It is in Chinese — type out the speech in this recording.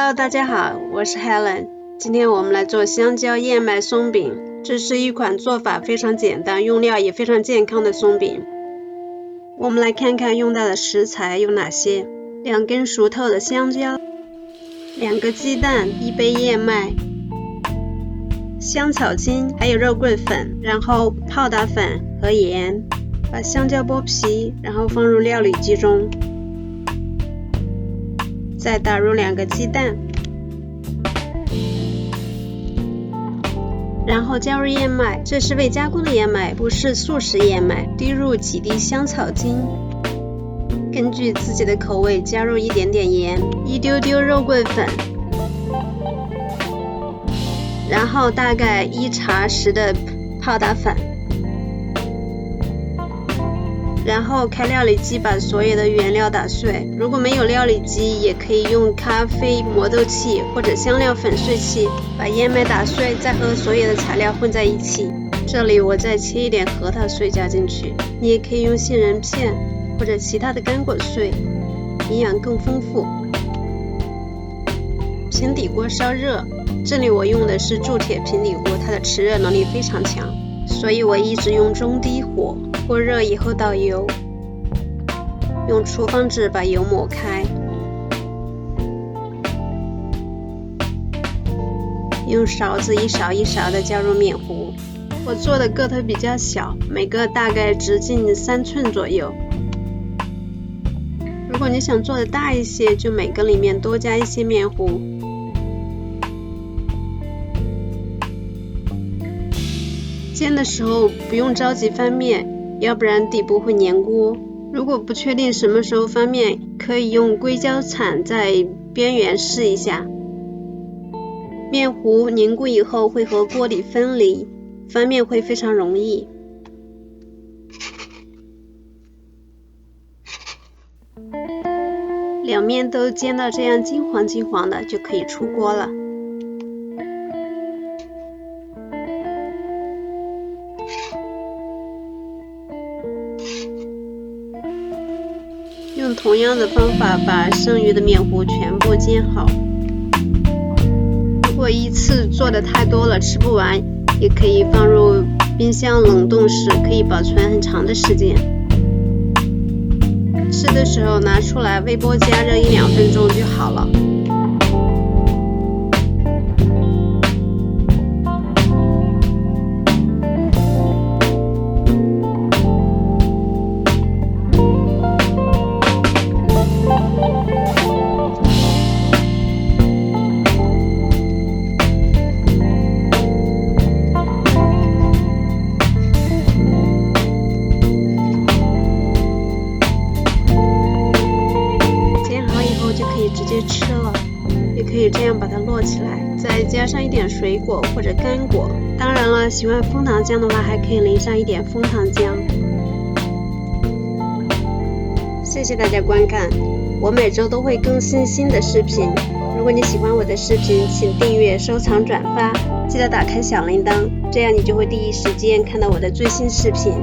Hello， 大家好，我是 Helen。今天我们来做香蕉燕麦松饼，这是一款做法非常简单、用料也非常健康的松饼。我们来看看用到的食材有哪些：2根熟透的香蕉，2个鸡蛋，1杯燕麦，香草精，还有肉桂粉，然后泡打粉和盐。把香蕉剥皮，然后放入料理机中，再打入2个鸡蛋，然后加入燕麦，这是未加工的燕麦，不是速食燕麦。滴入几滴香草精，根据自己的口味加入一点点盐，一丢丢肉桂粉，然后大概1茶匙的泡打粉。然后开料理机把所有的原料打碎，如果没有料理机也可以用咖啡磨豆器或者香料粉碎器把燕麦打碎，再和所有的材料混在一起。这里我再切一点核桃碎加进去，你也可以用杏仁片或者其他的干果碎，营养更丰富。平底锅烧热，这里我用的是铸铁平底锅，它的持热能力非常强，所以我一直用中低火。锅热以后倒油，用厨房纸把油抹开，用勺子一勺一勺的加入面糊。我做的个头比较小，每个大概直径3寸左右。如果你想做的大一些，就每个里面多加一些面糊。煎的时候不用着急翻面，要不然底部会粘锅。如果不确定什么时候翻面，可以用硅胶铲在边缘试一下。面糊凝固以后会和锅底分离，翻面会非常容易。2面都煎到这样金黄金黄的，就可以出锅了。用同样的方法把剩余的面糊全部煎好。如果一次做的太多了吃不完，也可以放入冰箱冷冻室，可以保存很长的时间。吃的时候拿出来微波加热1-2分钟就好了。直接吃了，也可以这样把它摞起来，再加上一点水果或者干果。当然了，喜欢枫糖浆的话，还可以淋上一点枫糖浆。谢谢大家观看，我每周都会更新新的视频。如果你喜欢我的视频，请订阅、收藏、转发，记得打开小铃铛，这样你就会第一时间看到我的最新视频。